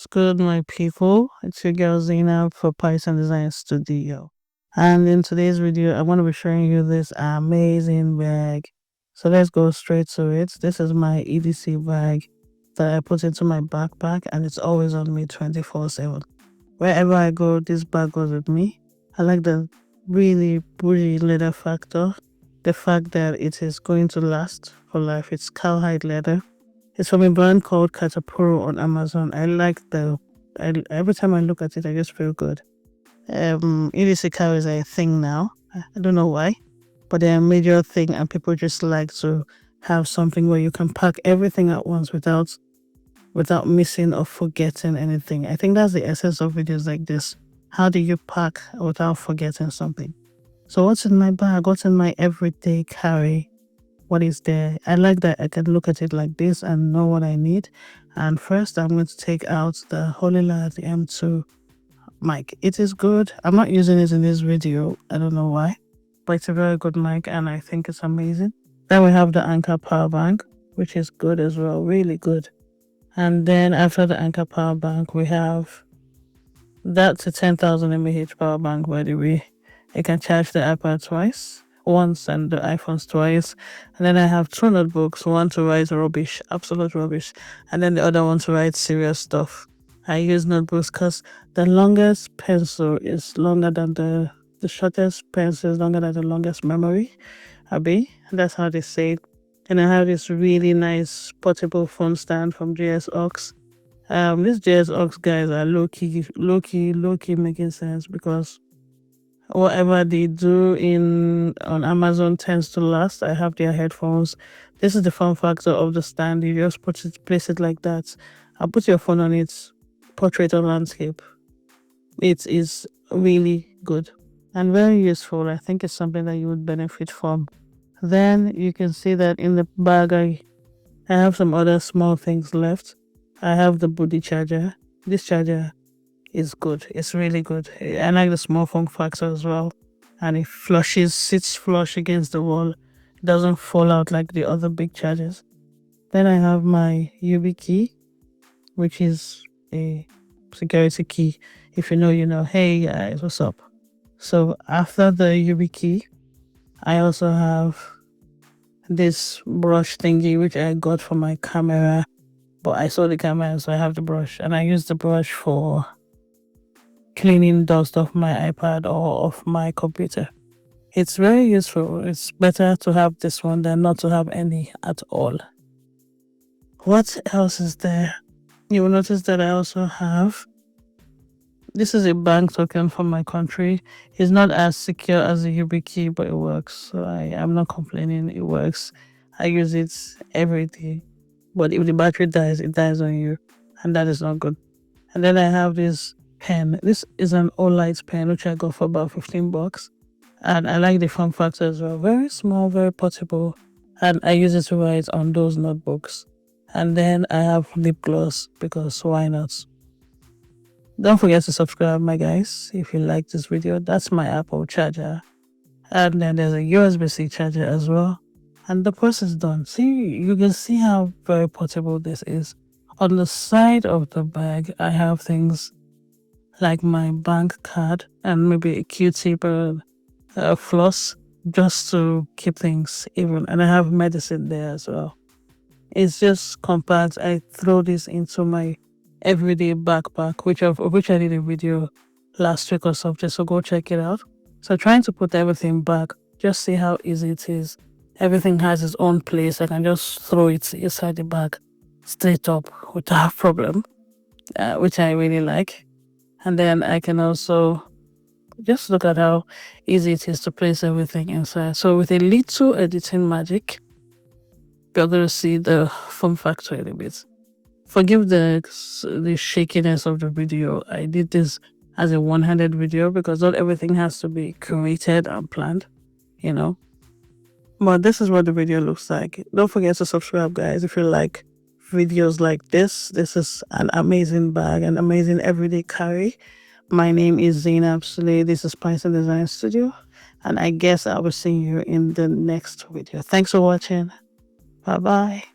Good, my people? It's your girl Zainab for Python Design Studio. And in today's video, I want to be showing you this amazing bag. So let's go straight to it. This is my EDC bag that I put into my backpack, and it's always on me 24/7. Wherever I go, this bag goes with me. I like the really bougie leather factor. The fact that it is going to last for life. It's cowhide leather. It's from a brand called Catapuro on Amazon. Every time I look at it, I just feel good. EDC carries a thing now. I don't know why, but they're a major thing, and people just like to have something where you can pack everything at once without missing or forgetting anything. I think that's the essence of videos like this. How do you pack without forgetting something? So what's in my bag? What's in my everyday carry? What is there? I like that I can look at it like this and know what I need. And first, I'm going to take out the Holy Lad M2 mic. It is good. I'm not using it in this video. I don't know why, but it's a very good mic and I think it's amazing. Then we have the Anker power bank, which is good as well, really good. And then after the Anker power bank, we have that's a 10,000 mAh power bank, by the way. It can charge the iPad once and the iPhones twice. And then I have two notebooks, one to write rubbish, absolute rubbish, and then the other one to write serious stuff. I use notebooks because the longest pencil is longer than the shortest pencil is longer than the longest memory. That's how they say it. And I have this really nice portable phone stand from JSOX. These JSOX guys are low-key making sense, because whatever they do on Amazon tends to last. I have their headphones. This is the fun factor of the stand. You just place it like that. I'll put your phone on it, portrait or landscape. It is really good and very useful. I think it's something that you would benefit from. Then you can see that in the bag I have some other small things left. I have the body charger. This charger is good. It's really good. I like the small form factor as well. And it sits flush against the wall. It doesn't fall out like the other big chargers. Then I have my UV key, which is a security key. If you know, you know. Hey guys, what's up? So after the UV key, I also have this brush thingy, which I got for my camera. But I saw the camera, so I have the brush. And I use the brush for cleaning dust off my iPad or off my computer. It's very useful. It's better to have this one than not to have any at all. What else is there? You will notice that I also have, this is a bank token from my country. It's not as secure as the YubiKey, but it works. So I'm not complaining. It works. I use it every day. But if the battery dies, it dies on you. And that is not good. And then I have this pen. This is an all-light pen, which I got for about $15. And I like the form factor as well. Very small, very portable. And I use it to write on those notebooks. And then I have lip gloss, because why not? Don't forget to subscribe, my guys, if you like this video. That's my Apple charger. And then there's a USB-C charger as well. And the process is done. See, you can see how very portable this is. On the side of the bag, I have things like my bank card and maybe a Q-tip or a floss, just to keep things even. And I have medicine there as well. It's just compact. I throw this into my everyday backpack, which I did a video last week or something, so go check it out. So trying to put everything back, just see how easy it is. Everything has its own place. I can just throw it inside the bag straight up without problem, which I really like. And then I can also just look at how easy it is to place everything inside. So with a little editing magic, you're going to see the form factor a little bit. Forgive the shakiness of the video. I did this as a one-handed video because not everything has to be created and planned, you know. But this is what the video looks like. Don't forget to subscribe, guys, if you like videos like this. This is an amazing bag, an amazing everyday carry. My name is Zainab Sule. This is Python Design Studio. And I guess I will see you in the next video. Thanks for watching. Bye-bye.